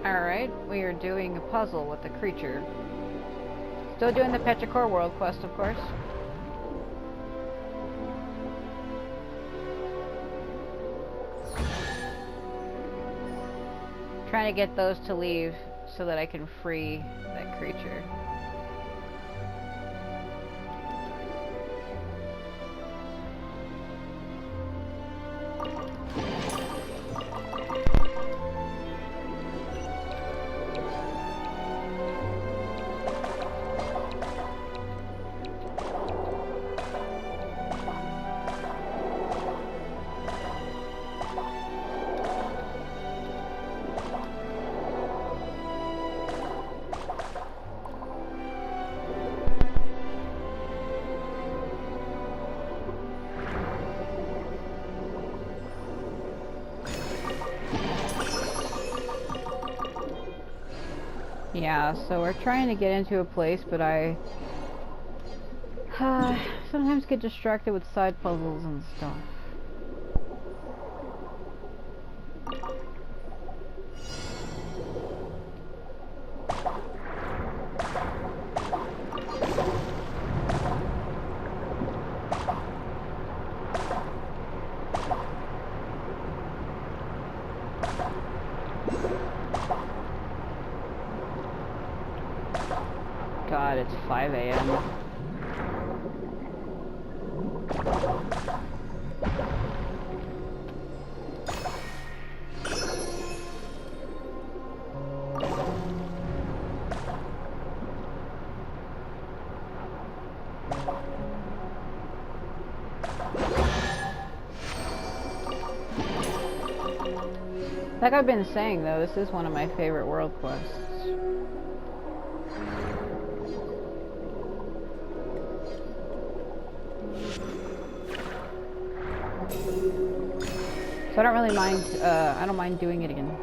Alright, we are doing a puzzle with the creature. Still doing the Petrichor world quest, of course. Trying to get those to leave so that I can free that creature. Yeah, so we're trying to get into a place, but I sometimes get distracted with side puzzles and stuff. God, it's 5 a.m. Like I've been saying though, this is one of my favorite world quests. So I don't really mind, I don't mind doing it again.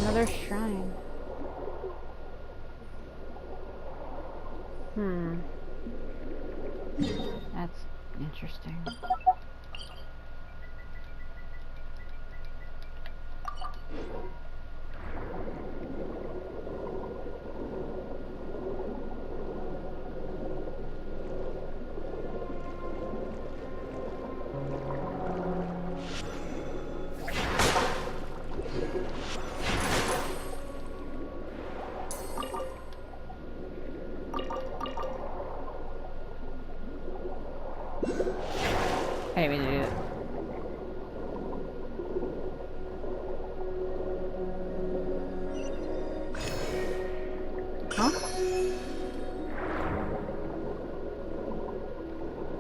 Another shrine. That's interesting. I didn't mean to do that. Huh?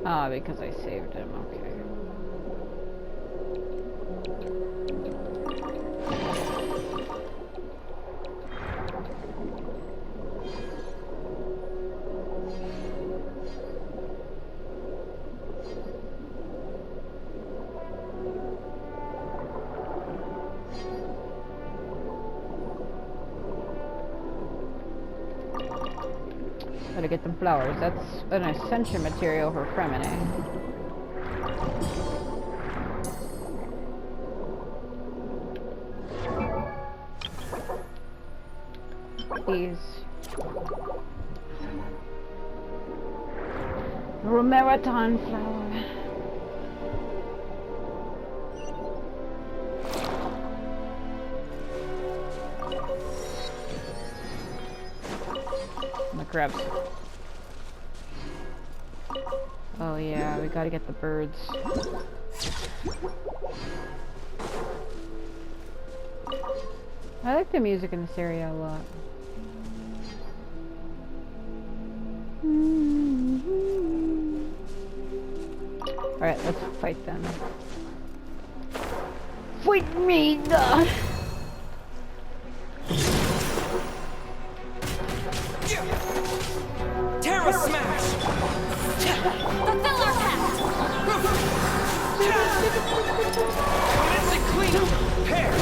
Ah, because I saved him, okay. Gotta get them flowers. That's an ascension material for Fremine. These. Romeraton flower. The crabs. Oh yeah, we gotta get the birds. I like the music in this area a lot. Alright, let's fight them. Fight me! Terra Smash! Fulfill our pact! Commence and clean! Pair!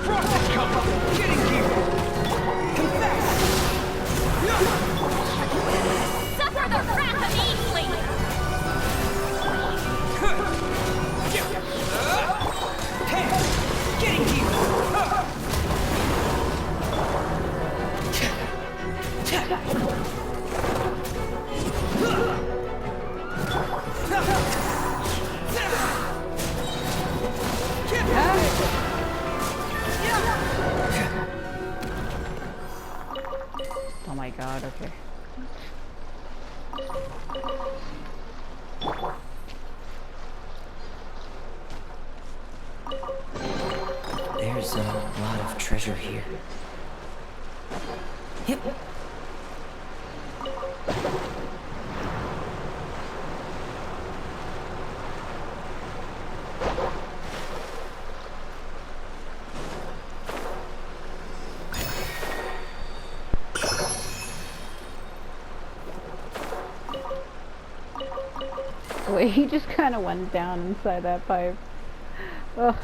Frost is coming! Getting here! Confess! Suffer the wrath of Eastling! Hey! Getting here! Oh my god, okay. There's a lot of treasure here. Yep. Wait, he just kind of went down inside that pipe. Ugh.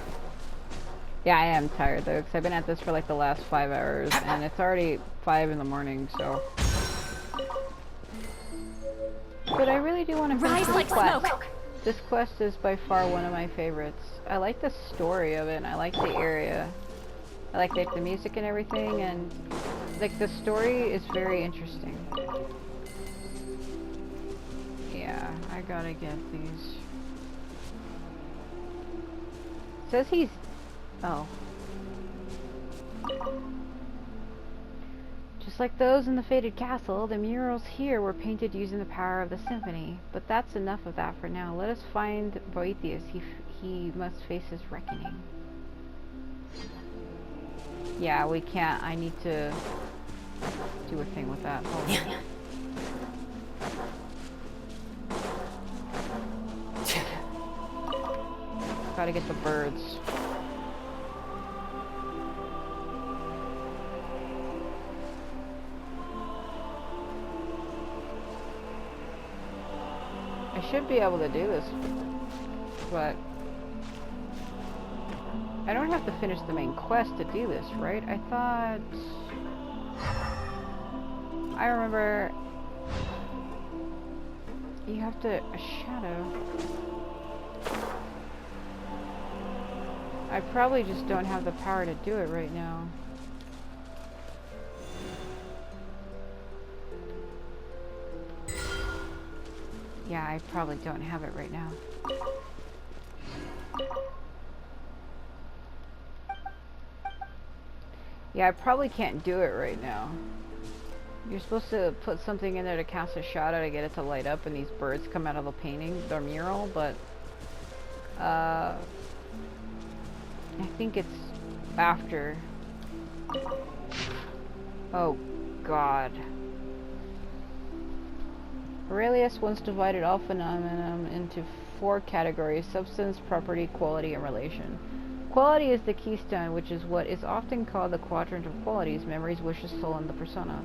Yeah, I am tired though, because I've been at this for like the last 5 hours, and it's already 5 in the morning, so. But I really do want to finish Rise this like quest. smoke! This quest is by far one of my favorites. I like the story of it, and I like the area. I like the music and everything, and like the story is very interesting. Yeah, I gotta get these. Says he's... Oh. Just like those in the Fated Castle, the murals here were painted using the power of the Symphony. But that's enough of that for now. Let us find Boethius. He must face his reckoning. Yeah, we can't. I need to do a thing with that. Hold on. Gotta get the birds. I should be able to do this, but I don't have to finish the main quest to do this, right? I thought... I remember... You have to... a shadow... I probably just don't have the power to do it right now. Yeah, I probably don't have it right now. Yeah, I probably can't do it right now. You're supposed to put something in there to cast a shadow to get it to light up and these birds come out of the painting, the mural, but I think it's after. Oh god. Aurelius once divided all phenomenon into 4 categories: substance, property, quality, and relation. Quality is the keystone, which is what is often called the quadrant of qualities: memories, wishes, soul, and the persona.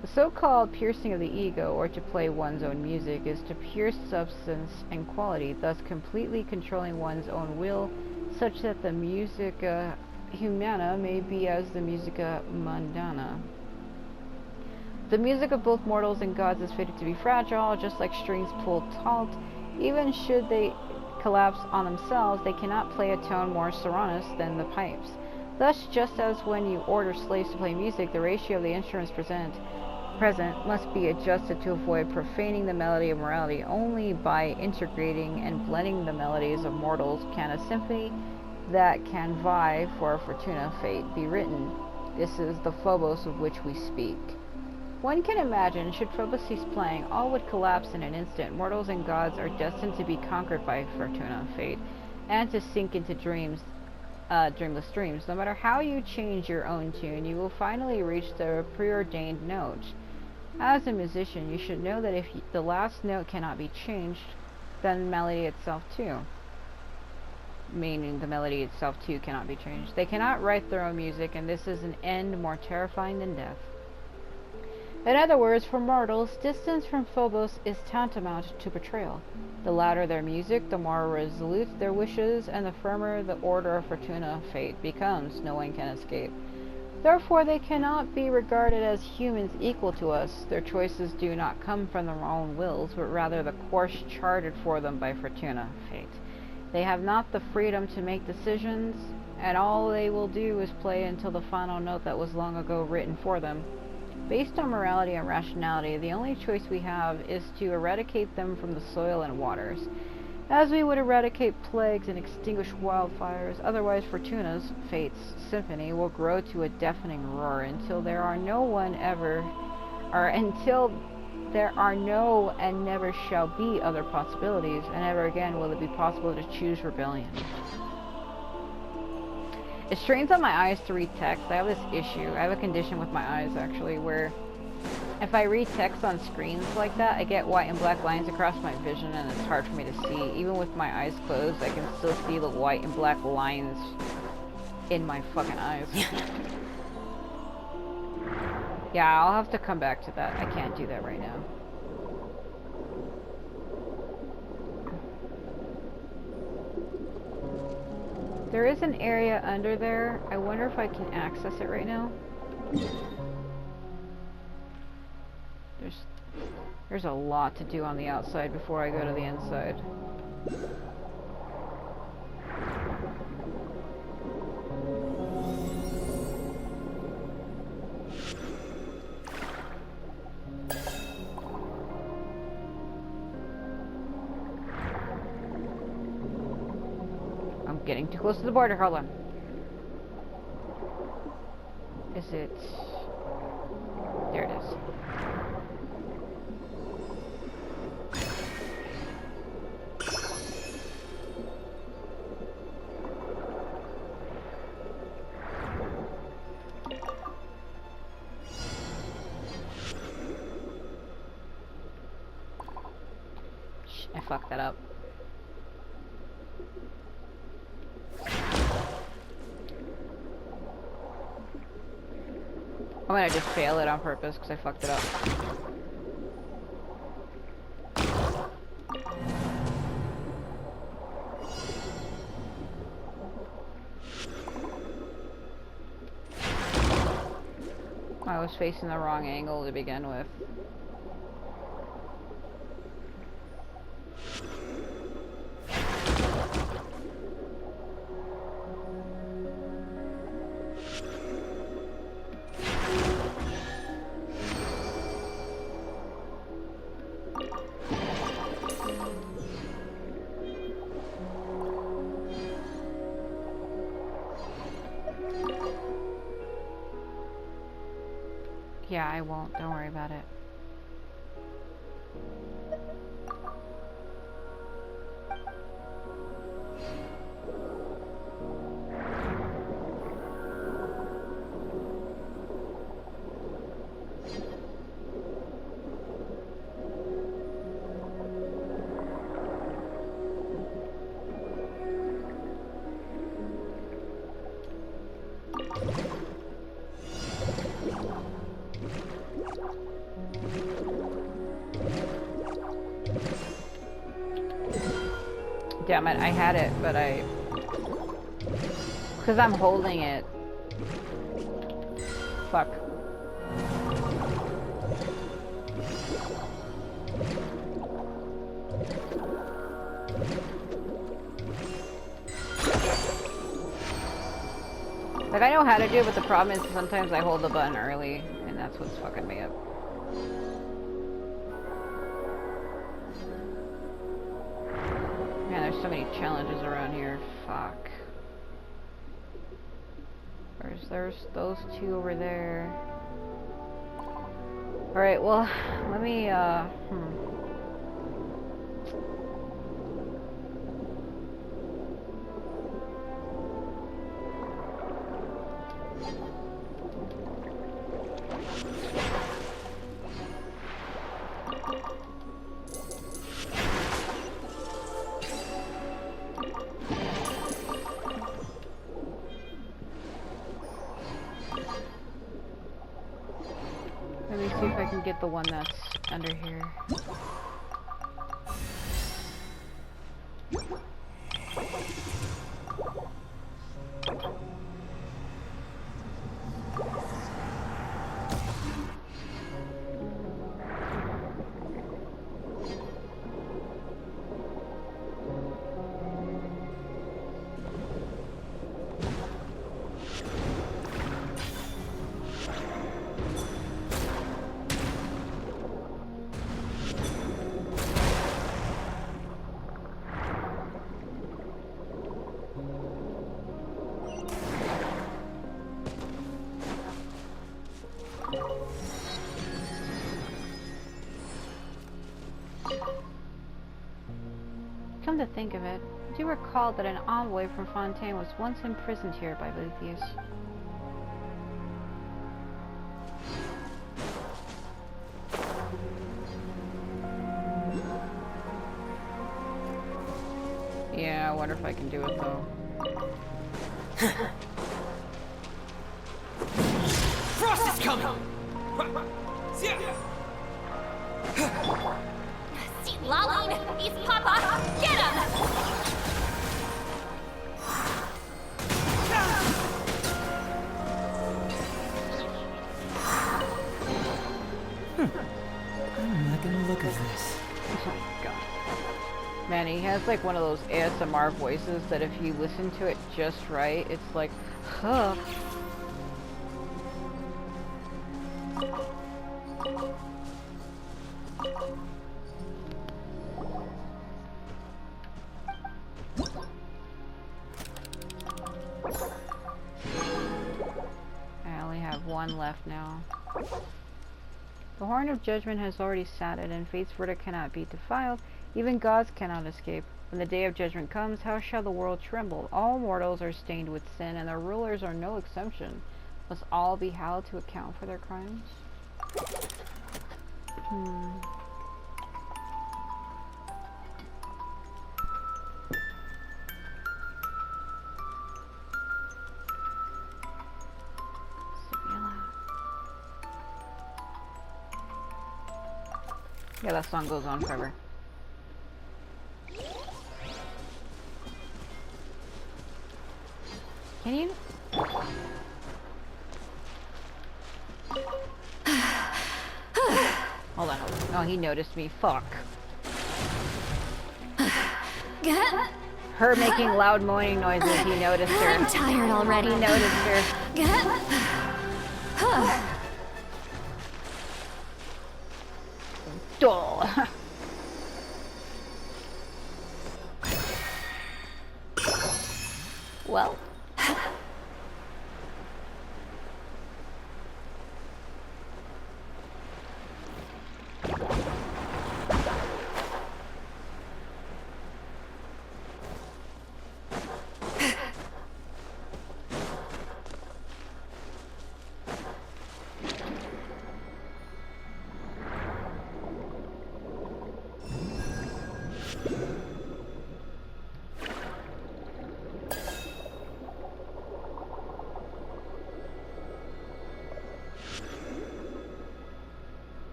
The so-called piercing of the ego, or to play one's own music, is to pierce substance and quality, thus completely controlling one's own will, such that the musica humana may be as the musica mundana. The music of both mortals and gods is fated to be fragile, just like strings pulled taut. Even should they collapse on themselves, they cannot play a tone more sonorous than the pipes. Thus, just as when you order slaves to play music, the ratio of the instruments present must be adjusted to avoid profaning the melody of morality. Only by integrating and blending the melodies of mortals can a symphony that can vie for a fortuna fate be written. This is the Phobos of which we speak. One can imagine, should Phobos cease playing, all would collapse in an instant. Mortals and gods are destined to be conquered by fortuna, fate, and to sink into dreams. dreamless dreams. No matter how you change your own tune, you will finally reach the preordained note. As a musician, you should know that if the last note cannot be changed, then the melody itself too. Meaning the melody itself too cannot be changed. They cannot write their own music, and this is an end more terrifying than death. In other words, for mortals, distance from Phobos is tantamount to betrayal. The louder their music, the more resolute their wishes, and the firmer the order of Fortuna fate becomes. No one can escape. Therefore, they cannot be regarded as humans equal to us. Their choices do not come from their own wills, but rather the course charted for them by Fortuna fate. They have not the freedom to make decisions, and all they will do is play until the final note that was long ago written for them. Based on morality and rationality, the only choice we have is to eradicate them from the soil and waters, as we would eradicate plagues and extinguish wildfires. Otherwise, Fortuna's, fate's, symphony will grow to a deafening roar until there are no and never shall be other possibilities, and never again will it be possible to choose rebellion. It strains on my eyes to read text. I have this issue. I have a condition with my eyes, actually, where if I read text on screens like that, I get white and black lines across my vision, and it's hard for me to see. Even with my eyes closed, I can still see the white and black lines in my fucking eyes. Yeah, I'll have to come back to that. I can't do that right now. There is an area under there. I wonder if I can access it right now. There's a lot to do on the outside before I go to the inside. Getting too close to the border. Hold on. Is it? There it is. Shh, I fucked that up. I'm gonna just fail it on purpose because I fucked it up. I was facing the wrong angle to begin with. Yeah, I won't. Don't worry about it. Damn it, I had it, but because I'm holding it. Fuck. Like, I know how to do it, but the problem is sometimes I hold the button early, and that's what's fucking me up. Man, there's so many challenges around here. Fuck. There's those two over there. Alright, well, let me, see if I can get the one that's under here. Come to think of it, I do recall that an envoy from Fontaine was once imprisoned here by Luthieus. Yeah, I wonder if I can do it though. Frost is coming! See Laline, he's Papa! Get him! I'm not gonna look at this. Oh my god. Man, he has like one of those ASMR voices that if you listen to it just right, it's like, huh. I only have one left now. The horn of judgment has already sounded, and fate's verdict cannot be defiled. Even gods cannot escape. When the day of judgment comes, how shall the world tremble? All mortals are stained with sin, and their rulers are no exception. Must all be held to account for their crimes? Yeah, that song goes on forever. Can you? Hold on. Oh, he noticed me. Fuck. Her making loud moaning noises, he noticed her. I'm tired already. He noticed her. Duh. Well.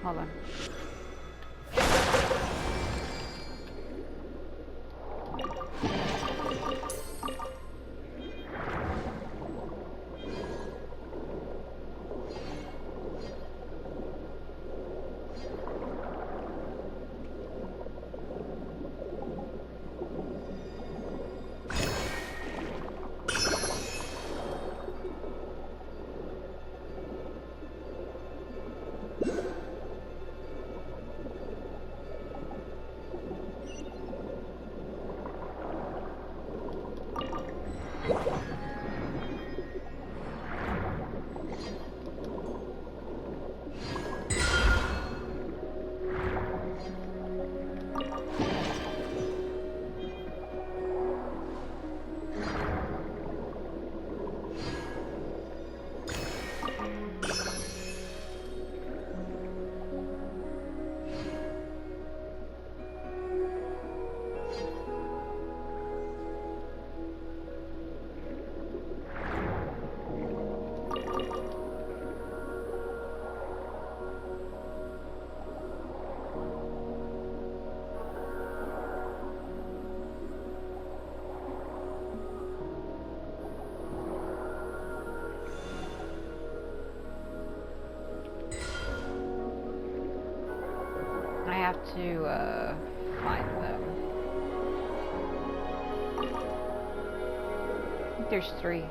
Hold on. to find them. I think there's 3.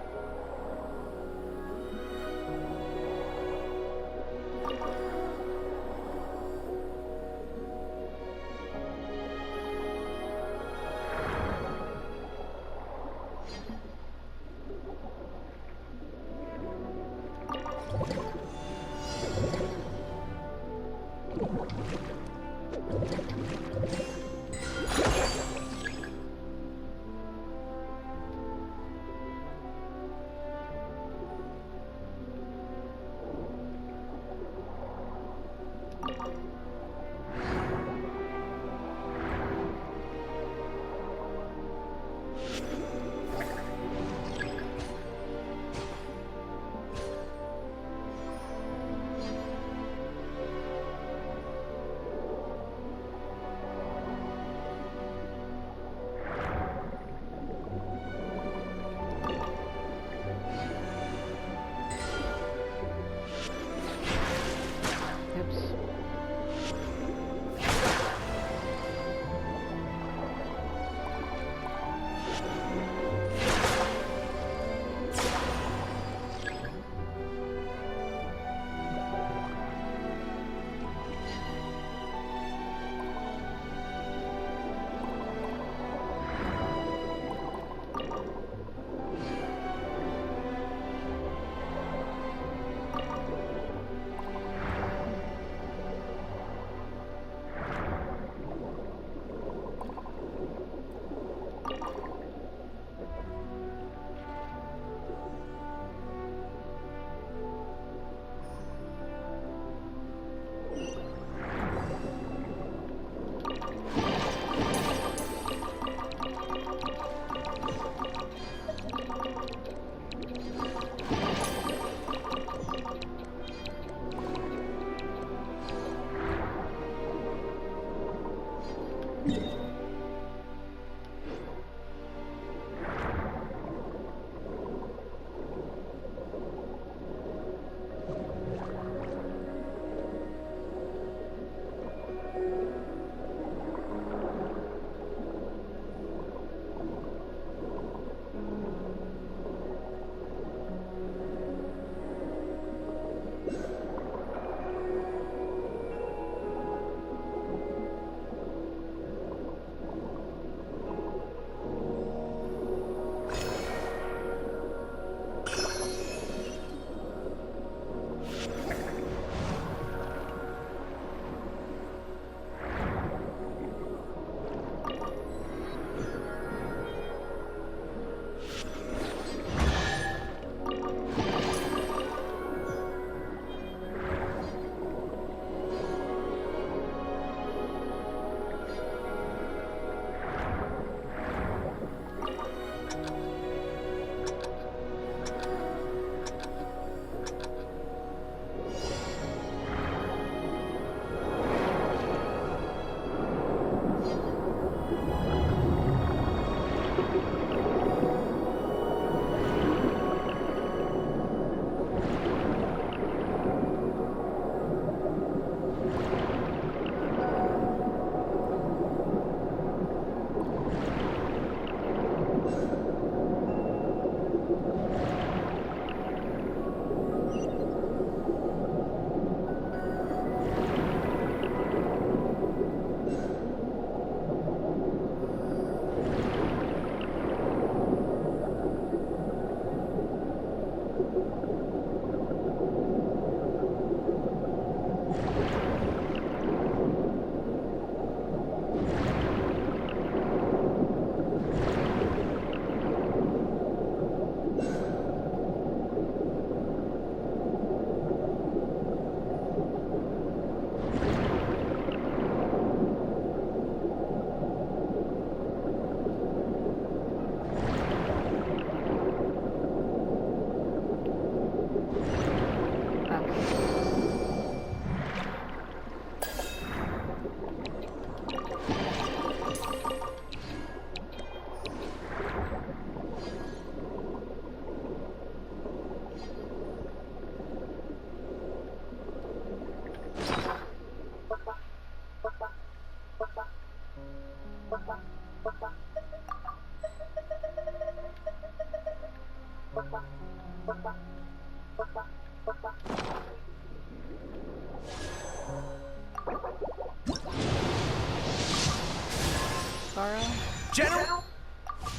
Garo? General?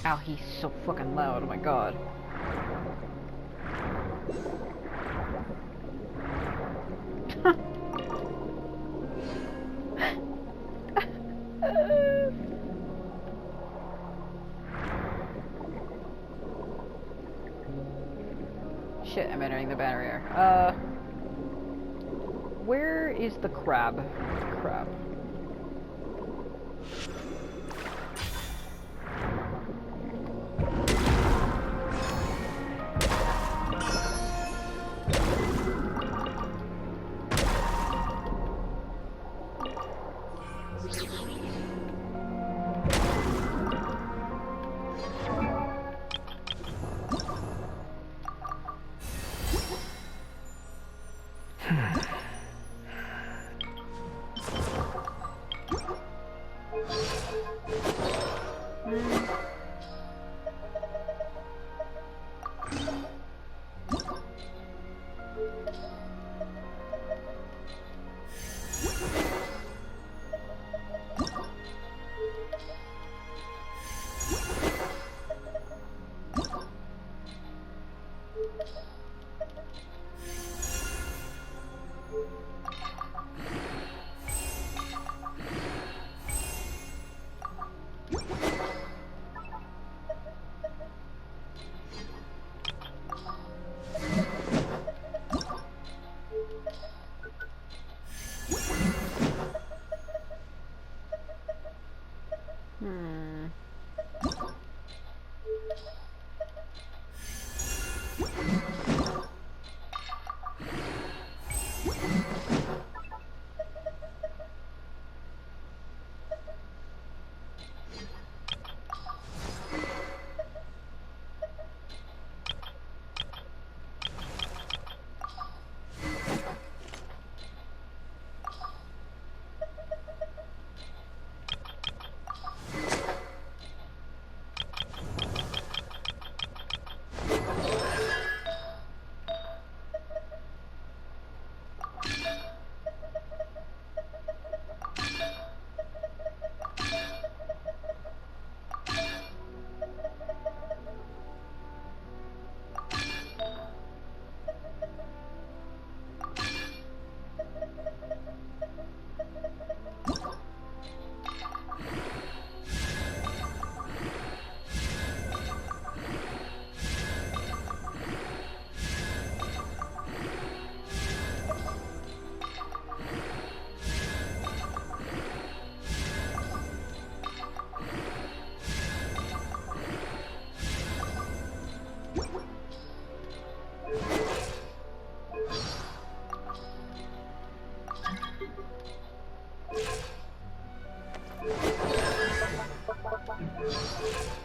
Ow, he's so fucking loud, oh my god. Shit, I'm entering the barrier. Where is the crab? Crab.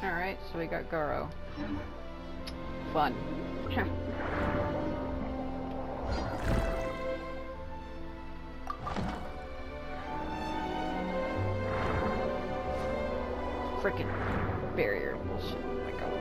Alright, so we got Garo. Fun. Frickin' barrier bullshit. Oh my god.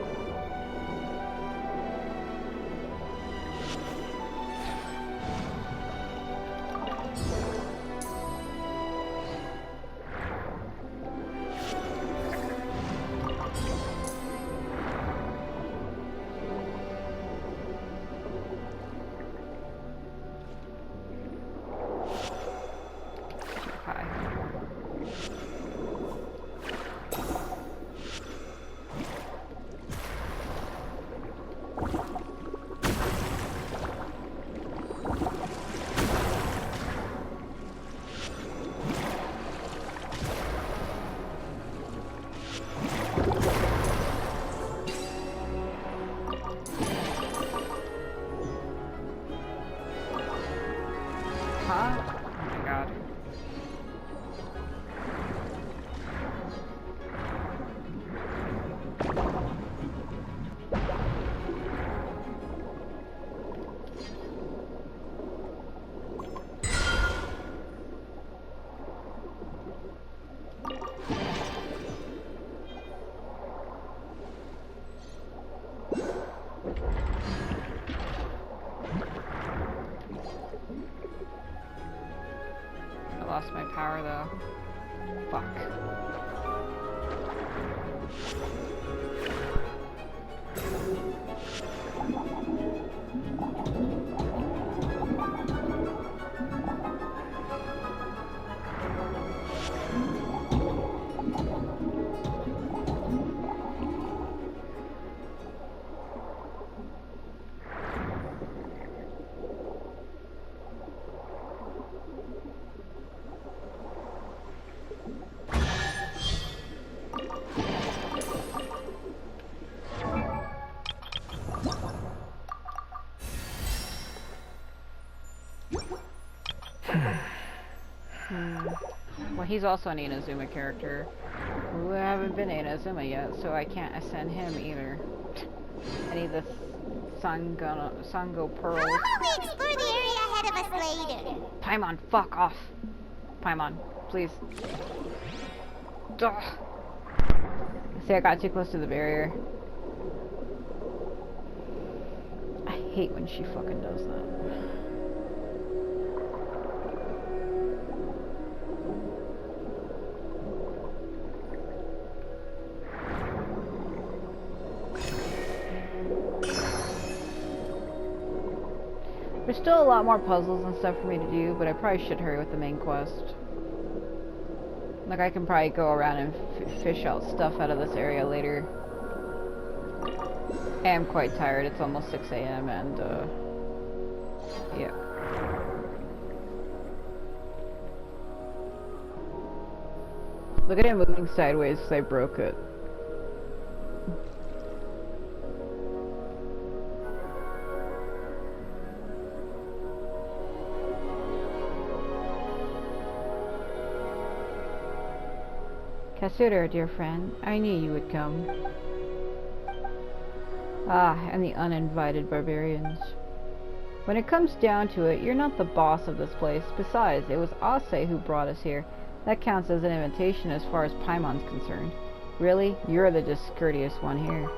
Well, he's also an Inazuma character. We haven't been Inazuma yet, so I can't ascend him either. I need the Sango Pearls. How about we explore the area ahead of us later? Paimon, fuck off. Paimon, please. Ugh. See, I got too close to the barrier. I hate when she fucking does that. There's still a lot more puzzles and stuff for me to do, but I probably should hurry with the main quest. Like, I can probably go around and fish out stuff out of this area later. I am quite tired. It's almost 6 a.m. and, yeah. Look at it moving sideways because I broke it. Katsura, dear friend, I knew you would come. Ah, and the uninvited barbarians. When it comes down to it, you're not the boss of this place. Besides, it was Ase who brought us here. That counts as an invitation as far as Paimon's concerned. Really? You're the discourteous one here.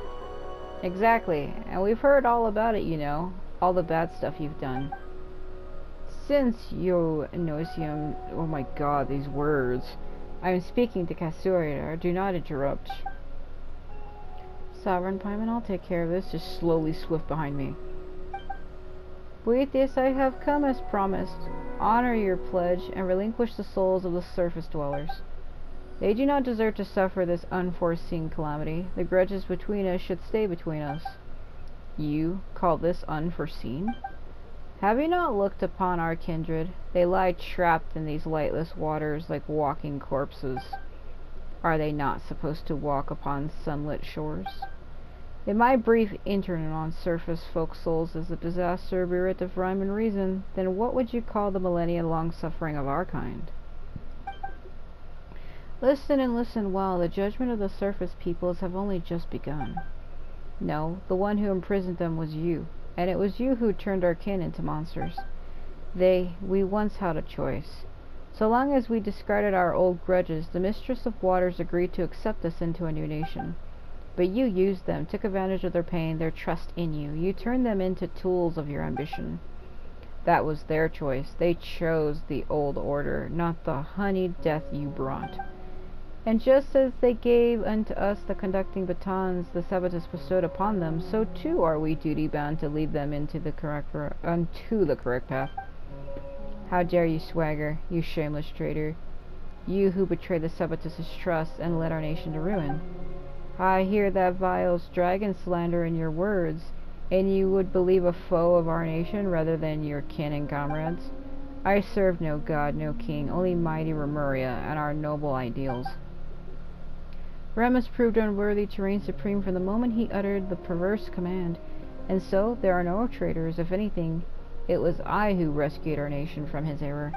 Exactly, and we've heard all about it, you know. All the bad stuff you've done. Since you nauseum... Oh my god, these words. I am speaking to Katsura. Do not interrupt. Sovereign Paimon, I'll take care of this. Just slowly swift behind me. With this I have come as promised. Honor your pledge and relinquish the souls of the surface dwellers. They do not deserve to suffer this unforeseen calamity. The grudges between us should stay between us. You call this unforeseen? Have you not looked upon our kindred? They lie trapped in these lightless waters like walking corpses. Are they not supposed to walk upon sunlit shores? If my brief intern on surface folk souls is a disaster bereft of rhyme and reason, then what would you call the millennia-long suffering of our kind? Listen and listen well. The judgment of the surface peoples have only just begun. No, the one who imprisoned them was you. And it was you who turned our kin into monsters. We once had a choice. So long as we discarded our old grudges, the Mistress of Waters agreed to accept us into a new nation. But you used them, took advantage of their pain, their trust in you. You turned them into tools of your ambition. That was their choice. They chose the old order, not the honeyed death you brought. And just as they gave unto us the conducting batons the Sabatus bestowed upon them, so too are we duty-bound to lead them into the unto the correct path. How dare you swagger, you shameless traitor, you who betrayed the Sabatus' trust and led our nation to ruin. I hear that vile dragon slander in your words, and you would believe a foe of our nation rather than your kin and comrades. I serve no god, no king, only mighty Remuria and our noble ideals. Remus proved unworthy to reign supreme from the moment he uttered the perverse command, and so there are no traitors. If anything, it was I who rescued our nation from his error.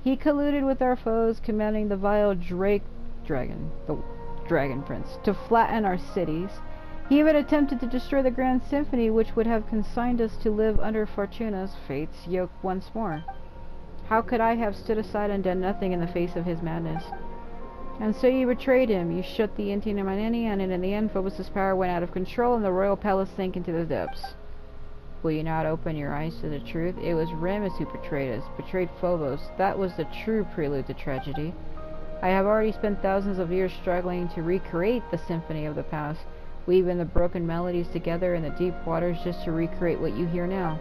He colluded with our foes, commanding the vile the Dragon Prince, to flatten our cities. He even attempted to destroy the Grand Symphony, which would have consigned us to live under Fortuna's fate's yoke once more. How could I have stood aside and done nothing in the face of his madness? And so you betrayed him. You shut the Inti Maneni, and in the end Phobos' power went out of control and the royal palace sank into the depths. Will you not open your eyes to the truth? It was Remus who betrayed us, betrayed Phobos. That was the true prelude to tragedy. I have already spent thousands of years struggling to recreate the symphony of the past, weaving the broken melodies together in the deep waters just to recreate what you hear now.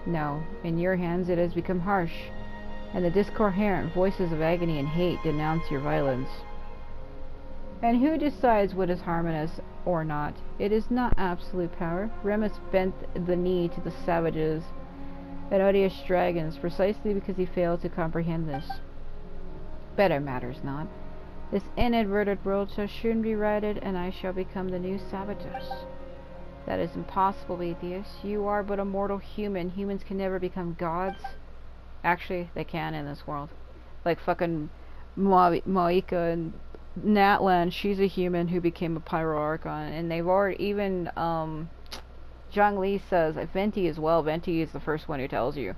No, in your hands it has become harsh, and the discoherent voices of agony and hate denounce your violence. And who decides what is harmonious or not? It is not absolute power. Remus bent the knee to the savages and odious dragons precisely because he failed to comprehend this. Better matters not. This inadvertent world shall soon be righted, and I shall become the new Sabatus. That is impossible, Atheus. You are but a mortal human. Humans can never become gods. Actually, they can in this world. Like fucking Moika and Natlan, she's a human who became a Pyro Archon, and they've already, even, Zhang Li says, Venti as well, Venti is the first one who tells you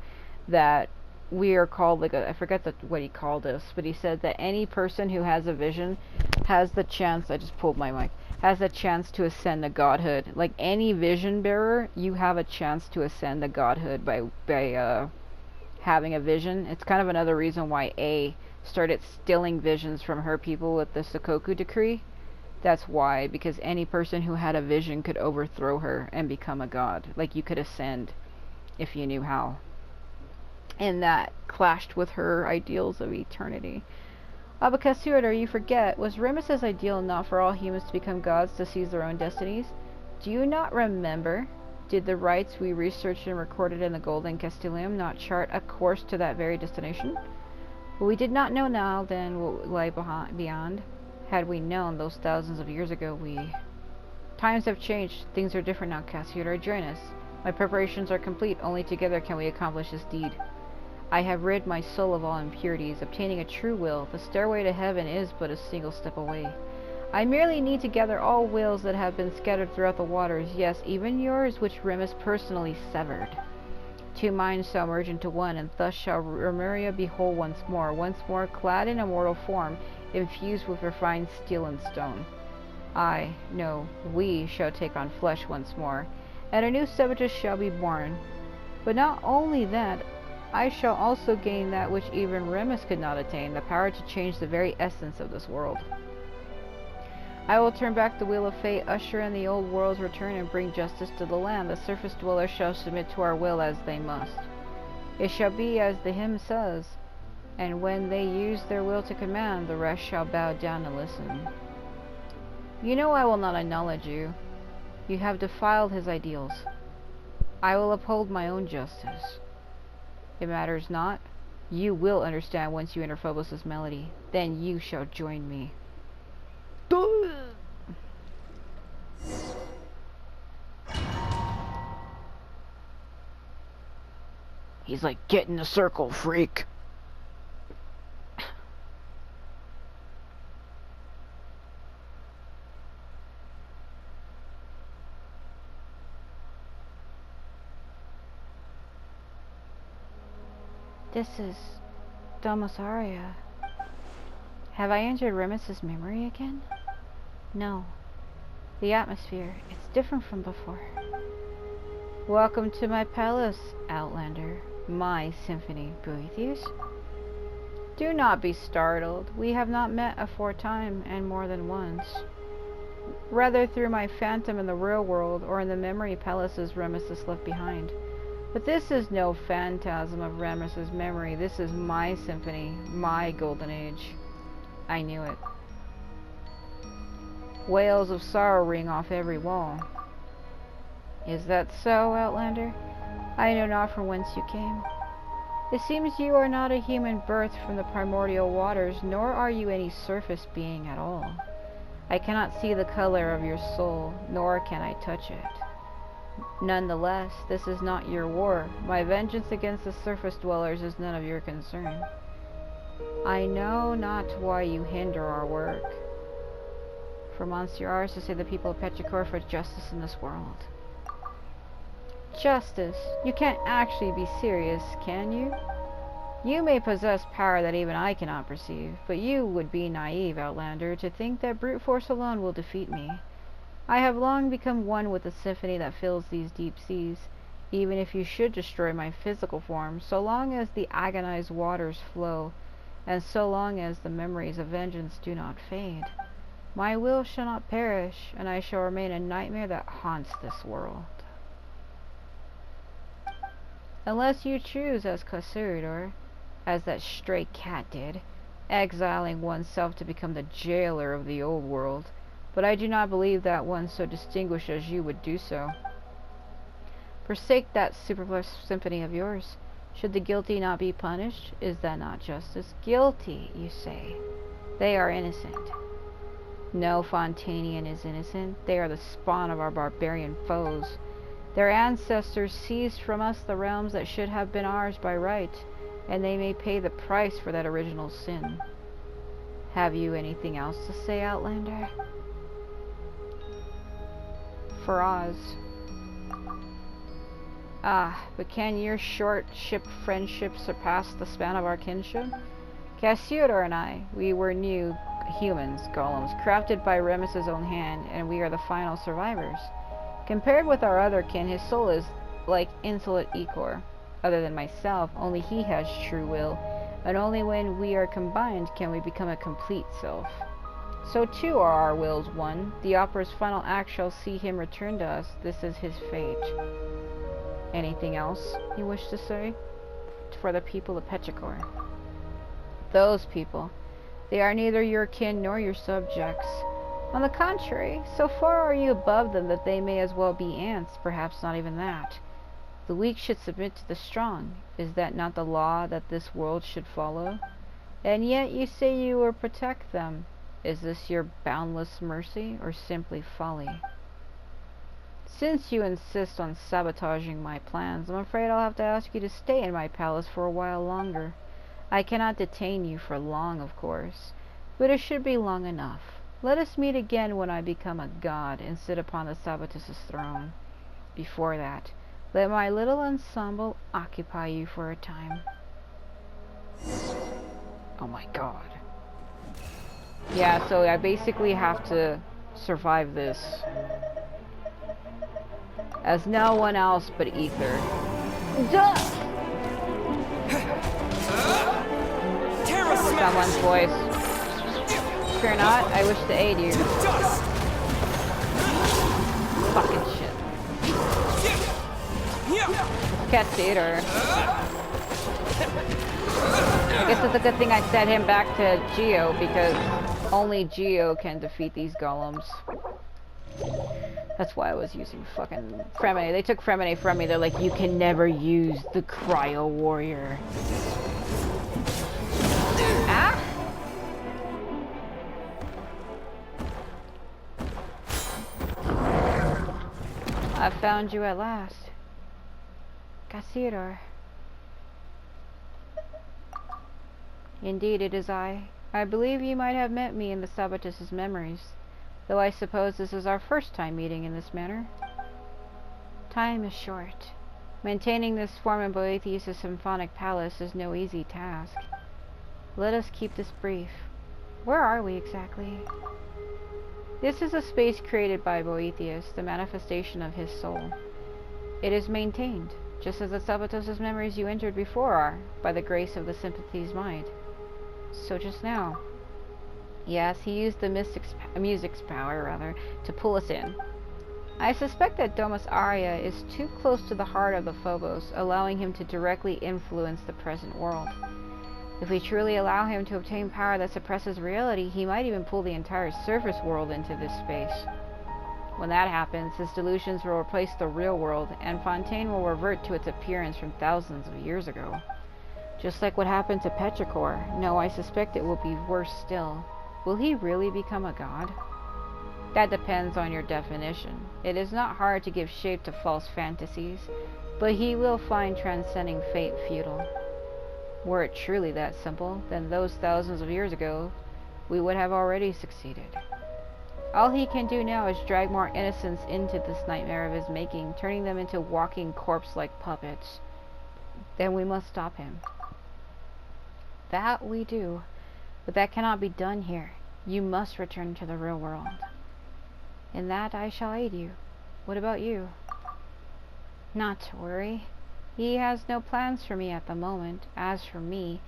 that we are called, like, I forget what he called us, but he said that any person who has a vision has the chance, I just pulled my mic, has a chance to ascend to godhood. Like, any vision bearer, you have a chance to ascend to godhood by having a vision. It's kind of another reason why A started stealing visions from her people with the Sokoku decree. That's why, because any person who had a vision could overthrow her and become a god. Like, you could ascend if you knew how. And that clashed with her ideals of eternity. Abacasuador, you forget, was Remus's ideal not for all humans to become gods to seize their own destinies? Do you not remember? Did the rites we researched and recorded in the Golden Castellum not chart a course to that very destination? But we did not know now then what lay beyond. Had we known those thousands of years ago, Times have changed. Things are different now, Cassiodor. Join us. My preparations are complete. Only together can we accomplish this deed. I have rid my soul of all impurities, obtaining a true will. The stairway to heaven is but a single step away. I merely need to gather all wills that have been scattered throughout the waters, yes, even yours, which Remus personally severed. Two minds shall merge into one, and thus shall Remuria be whole once more clad in immortal form, infused with refined steel and stone. We shall take on flesh once more, and a new Sabatus shall be born. But not only that, I shall also gain that which even Remus could not attain, the power to change the very essence of this world. I will turn back the wheel of fate, usher in the old world's return, and bring justice to the land. The surface dwellers shall submit to our will as they must. It shall be as the hymn says, and when they use their will to command, the rest shall bow down and listen. You know I will not acknowledge you. You have defiled his ideals. I will uphold my own justice. It matters not. You will understand once you enter Phobos' melody. Then you shall join me. He's like, get in the circle, freak. This is Domosaria. Have I entered Remus's memory again? No. The atmosphere, it's different from before. Welcome to my palace, Outlander. My Symphony, Boethius. Do not be startled. We have not met aforetime, and more than once. Rather through my phantom in the real world, or in the memory palaces Remus has left behind. But this is no phantasm of Remus's memory. This is my symphony, my golden age. I knew it. Wails of sorrow ring off every wall. Is that so, Outlander? I know not from whence you came. It seems you are not a human birth from the primordial waters, nor are you any surface being at all. I cannot see the color of your soul, nor can I touch it. Nonetheless, this is not your war. My vengeance against the surface dwellers is none of your concern. I know not why you hinder our work. For Monsieur Ars to say the people of Petrichor for justice in this world. Justice? You can't actually be serious, can you? You may possess power that even I cannot perceive, but you would be naive, Outlander, to think that brute force alone will defeat me. I have long become one with the symphony that fills these deep seas, even if you should destroy my physical form, so long as the agonized waters flow, and so long as the memories of vengeance do not fade, my will shall not perish, and I shall remain a nightmare that haunts this world. Unless you choose as Casiridor, as that stray cat did, exiling oneself to become the jailer of the old world, but I do not believe that one so distinguished as you would do so. Forsake that superfluous symphony of yours. Should the guilty not be punished? Is that not justice? Guilty, you say. They are innocent. No Fontanian is innocent. They are the spawn of our barbarian foes. Their ancestors seized from us the realms that should have been ours by right, and they may pay the price for that original sin. Have you anything else to say, Outlander? Faraz. Ah, but can your short-ship friendship surpass the span of our kinship? Casiodor and I, we were new humans, golems, crafted by Remus's own hand, and we are the final survivors. Compared with our other kin, his soul is like insolent ichor. Other than myself, only he has true will, and only when we are combined can we become a complete self. So too are our wills one. The opera's final act shall see him return to us. This is his fate. Anything else you wish to say? For the people of Petrichor. Those people. They are neither your kin nor your subjects. On the contrary, so far are you above them that they may as well be ants, perhaps not even that. The weak should submit to the strong. Is that not the law that this world should follow? And yet you say you will protect them. Is this your boundless mercy, or simply folly? Since you insist on sabotaging my plans, I'm afraid I'll have to ask you to stay in my palace for a while longer. I cannot detain you for long, of course, but it should be long enough. Let us meet again when I become a god and sit upon the Sabatus' throne. Before that, let my little ensemble occupy you for a time. Oh my god. Yeah, so I basically have to survive this as no one else but Ether. Duh! Someone's voice. Fear not, I wish to aid you. Fucking shit. Cat theater. I guess it's a good thing I set him back to Geo, because only Geo can defeat these golems. That's why I was using fucking Fremine. They took Fremine from me. They're like, you can never use the Cryo Warrior. Ah! I found you at last. Casiodor. Indeed, it is I. I believe you might have met me in the Sabatus' memories, though I suppose this is our first time meeting in this manner. Time is short. Maintaining this form in Boethius' symphonic palace is no easy task. Let us keep this brief. Where are we exactly? This is a space created by Boethius, the manifestation of his soul. It is maintained, just as the Sabatos' memories you entered before are, by the grace of the Sympathy's might. So just now. Yes, he used the music's power, to pull us in. I suspect that Domus Aurea is too close to the heart of the Phobos, allowing him to directly influence the present world. If we truly allow him to obtain power that suppresses reality, he might even pull the entire surface world into this space. When that happens, his delusions will replace the real world, and Fontaine will revert to its appearance from thousands of years ago. Just like what happened to Petrichor. No, I suspect it will be worse still. Will he really become a god? That depends on your definition. It is not hard to give shape to false fantasies, but he will find transcending fate futile. Were it truly that simple, then those thousands of years ago, we would have already succeeded. All he can do now is drag more innocents into this nightmare of his making, turning them into walking corpse-like puppets. Then we must stop him. That we do, but that cannot be done here. You must return to the real world. In that I shall aid you. What about you? Not to worry. He has no plans for me at the moment. As for me,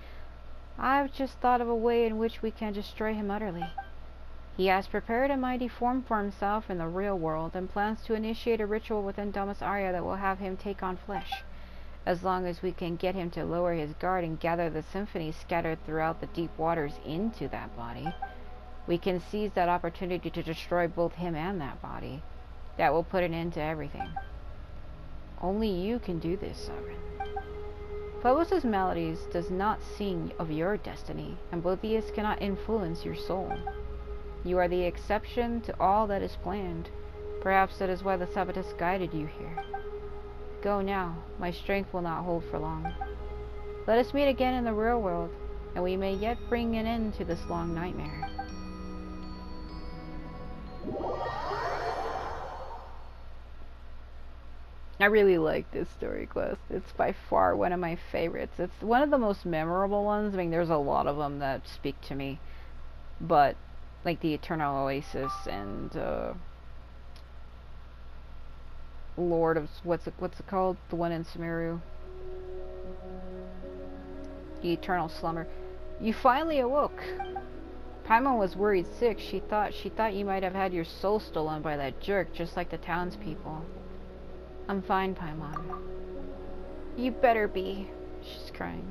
I've just thought of a way in which we can destroy him utterly. He has prepared a mighty form for himself in the real world and plans to initiate a ritual within Domus Arya that will have him take on flesh. As long as we can get him to lower his guard and gather the Symphony scattered throughout the deep waters into that body, we can seize that opportunity to destroy both him and that body. That will put an end to everything. Only you can do this, Sovereign. Phobos' maladies does not sing of your destiny, and Boethius cannot influence your soul. You are the exception to all that is planned. Perhaps that is why the Sabbatist guided you here. Go now, my strength will not hold for long. Let us meet again in the real world, and we may yet bring an end to this long nightmare. I really like this story quest. It's by far one of my favorites. It's one of the most memorable ones. I mean, there's a lot of them that speak to me. But, like the Eternal Oasis and, Lord of... What's it called? The one in Sumeru. The Eternal Slumber. You finally awoke. Paimon was worried sick. She thought you might have had your soul stolen by that jerk, just like the townspeople. I'm fine, Paimon. You better be. She's crying.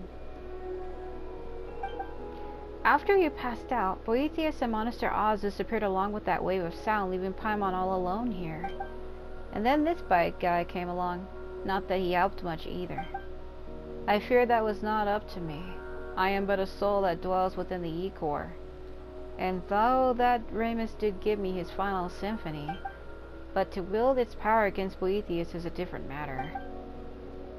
After you passed out, Boethius and Monaster Oz disappeared along with that wave of sound, leaving Paimon all alone here. And then this bike guy came along. Not that he helped much either. I fear that was not up to me. I am but a soul that dwells within the E-Core. And though that Ramus did give me his final symphony, but to wield its power against Boethius is a different matter.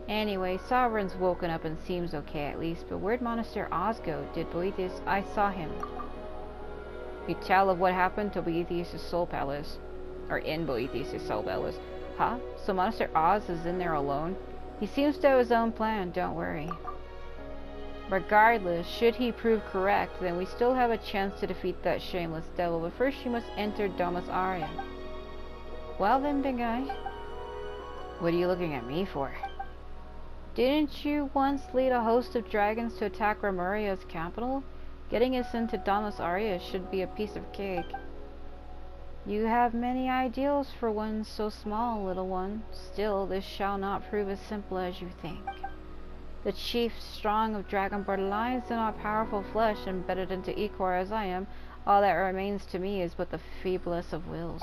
Anyway, Sovereign's woken up and seems okay at least, but where'd Monaster Oz go? Did Boethius... I saw him. You tell of what happened to Boethius' soul palace. Or in Boethius' soul palace. Huh? So Monaster Oz is in there alone? He seems to have his own plan, don't worry. Regardless, should he prove correct, then we still have a chance to defeat that shameless devil, but first you must enter Domus Arya. Well then, big guy. What are you looking at me for? Didn't you once lead a host of dragons to attack Remuria's capital? Getting us into Domus Arya should be a piece of cake. You have many ideals for one so small, little one. Still, this shall not prove as simple as you think. The chief strong of dragonborn lines and our powerful flesh embedded into E-Core as I am, all that remains to me is but the feeblest of wills.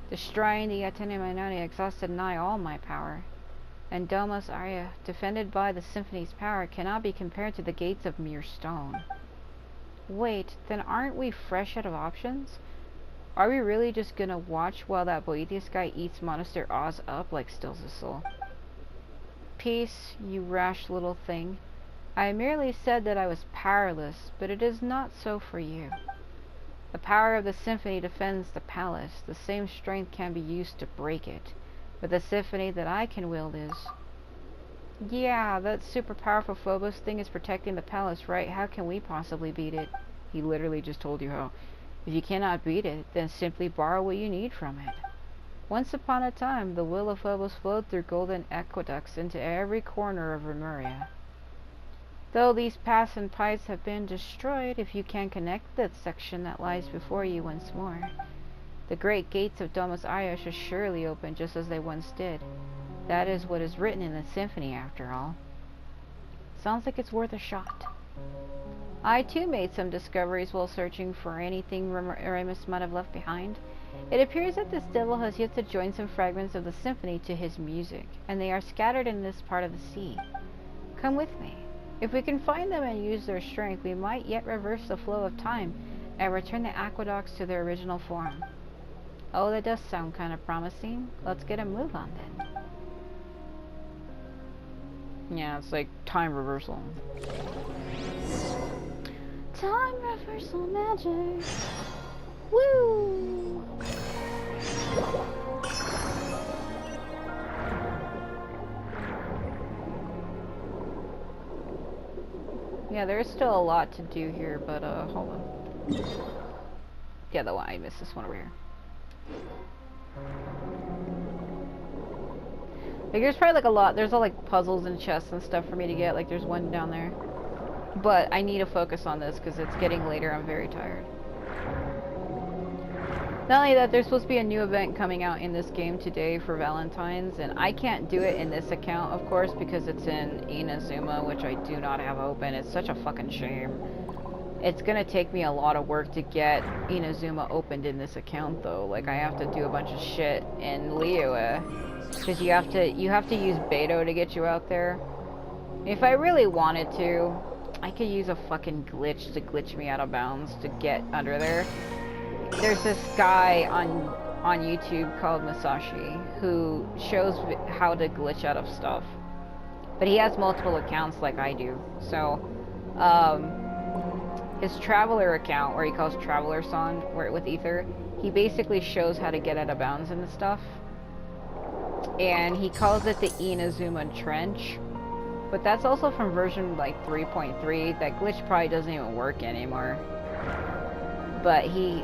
Destroying the Atene exhausted nigh all my power, and Domus Arya, defended by the Symphony's power, cannot be compared to the gates of mere stone. Wait, then aren't we fresh out of options? Are we really just gonna watch while that Boethius guy eats Monaster Oz up like Stills' soul? Peace, you rash little thing. I merely said that I was powerless, but it is not so for you. The power of the Symphony defends the palace. The same strength can be used to break it. But the Symphony that I can wield is... Yeah, that super powerful Phobos thing is protecting the palace, right? How can we possibly beat it? He literally just told you how. If you cannot beat it, then simply borrow what you need from it. Once upon a time, the will of Phobos flowed through golden aqueducts into every corner of Remuria. Though these paths and pipes have been destroyed, if you can connect that section that lies before you once more, the great gates of Domus Arya should surely open just as they once did. That is what is written in the Symphony, after all. Sounds like it's worth a shot. I too made some discoveries while searching for anything Ramus might have left behind. It appears that this devil has yet to join some fragments of the Symphony to his music, and they are scattered in this part of the sea. Come with me. If we can find them and use their strength, we might yet reverse the flow of time and return the aqueducts to their original form. Oh, that does sound kind of promising. Let's get a move on then. Yeah, it's like time reversal. Time reversal magic! Woo! Yeah, there's still a lot to do here, but hold on. Yeah, the one I missed this one over here. Like, there's probably like a lot. There's all like puzzles and chests and stuff for me to get. Like, there's one down there. But I need to focus on this because it's getting later. I'm very tired. Not only that, there's supposed to be a new event coming out in this game today for Valentine's, and I can't do it in this account, of course, because it's in Inazuma, which I do not have open. It's such a fucking shame. It's gonna take me a lot of work to get Inazuma opened in this account, though. Like, I have to do a bunch of shit in Liyue, because you have to use Beto to get you out there. If I really wanted to, I could use a fucking glitch to glitch me out of bounds to get under there. There's this guy on YouTube called Masashi who shows how to glitch out of stuff, but he has multiple accounts like I do. So his Traveler account, where he calls Traveler Son, where with Ether, he basically shows how to get out of bounds and stuff, and he calls it the Inazuma Trench. But that's also from version like 3.3. That glitch probably doesn't even work anymore. But he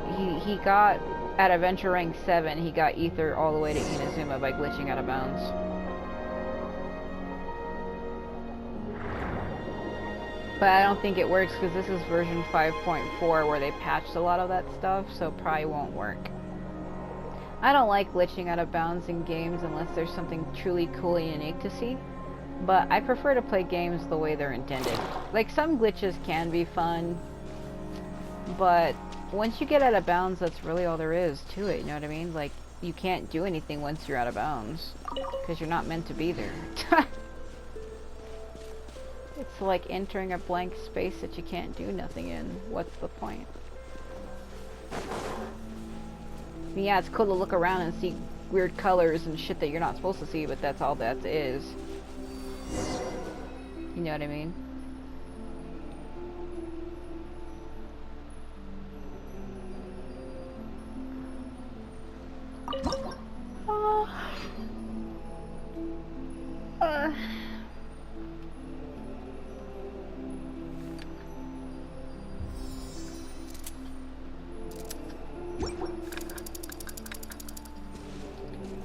got, at Adventure Rank 7, he got Ether all the way to Inazuma by glitching out of bounds. But I don't think it works because this is version 5.4 where they patched a lot of that stuff, so probably won't work. I don't like glitching out of bounds in games unless there's something truly cool and unique to see. But I prefer to play games the way they're intended. Like, some glitches can be fun, but once you get out of bounds, that's really all there is to it, you know what I mean? Like, you can't do anything once you're out of bounds, because you're not meant to be there. It's like entering a blank space that you can't do nothing in. What's the point? I mean, yeah, it's cool to look around and see weird colors and shit that you're not supposed to see, but that's all that is. You know what I mean?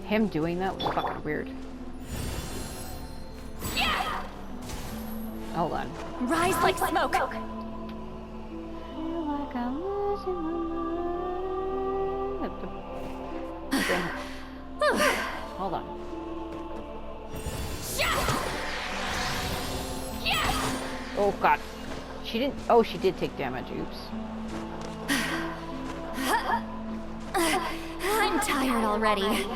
Him doing that was fucking weird. Yeah! Hold on. Rise like smoke. Hold on. Oh god. She didn't. Oh, she did take damage. Oops. I'm tired already.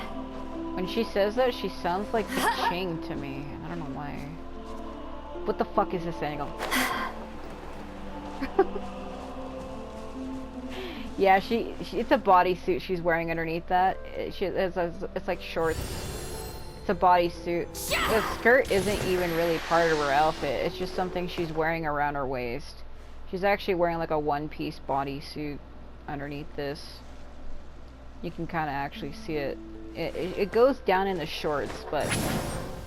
When she says that, she sounds like the Ching to me. I don't know why. What the fuck is this angle? Yeah, it's a bodysuit she's wearing underneath that. It's like shorts. It's a bodysuit. The skirt isn't even really part of her outfit. It's just something she's wearing around her waist. She's actually wearing like a one-piece bodysuit underneath this. You can kind of actually see it. It goes down in the shorts, but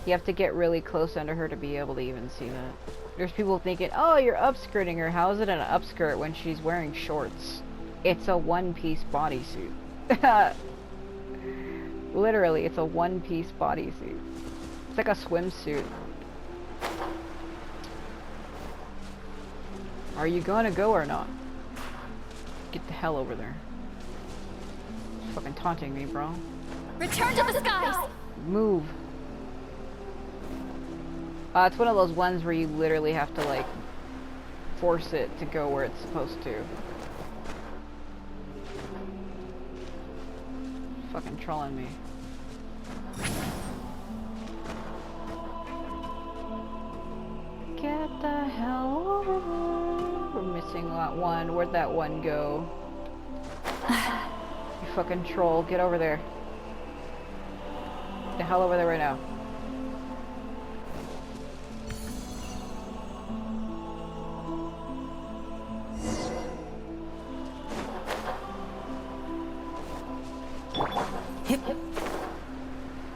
you have to get really close under her to be able to even see that. There's people thinking, oh, you're upskirting her. How is it an upskirt when she's wearing shorts? It's a one-piece bodysuit. Literally, it's a one-piece bodysuit. It's like a swimsuit. Are you gonna go or not? Get the hell over there. You're fucking taunting me, bro. Return to the skies! Move. It's one of those ones where you literally have to, like, force it to go where it's supposed to. Fucking trolling me. Get the hell over there. We're missing that one. Where'd that one go? You fucking troll. Get over there. Get the hell over there right now.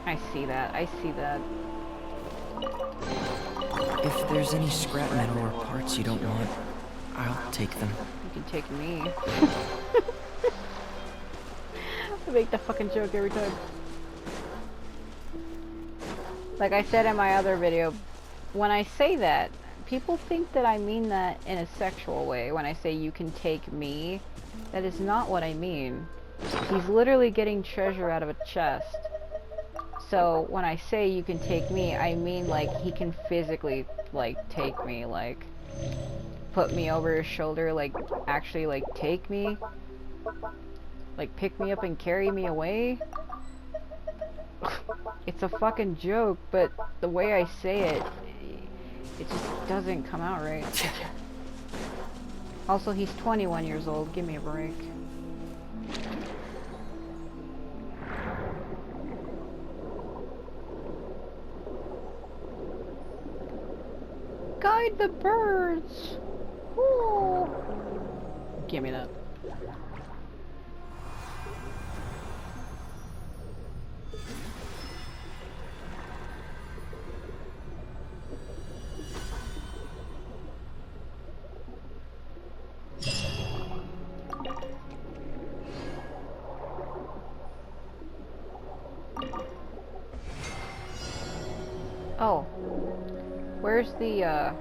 I see that. I see that. If there's any scrap metal or parts you don't want, I'll take them. You can take me. I make the fucking joke every time. Like I said in my other video, when I say that, people think that I mean that in a sexual way when I say you can take me. That is not what I mean. He's literally getting treasure out of a chest. So when I say you can take me, I mean like he can physically like take me, like put me over his shoulder, like actually like take me, like pick me up and carry me away. It's a fucking joke, but the way I say it, it just doesn't come out right. Also, he's 21 years old. Give me a break. Guide the birds! Ooh. Give me that. Oh. Where's the, yeah.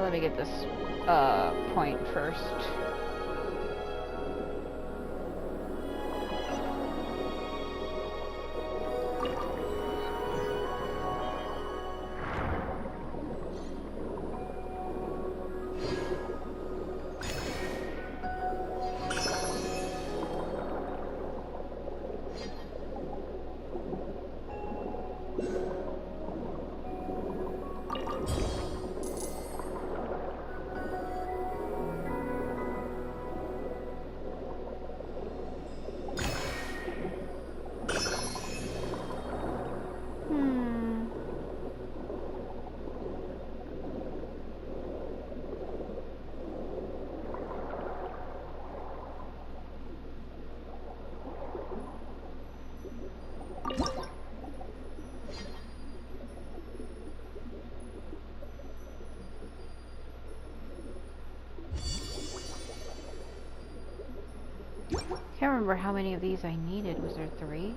Let me get this, point first. Can't remember how many of these I needed. Was there 3?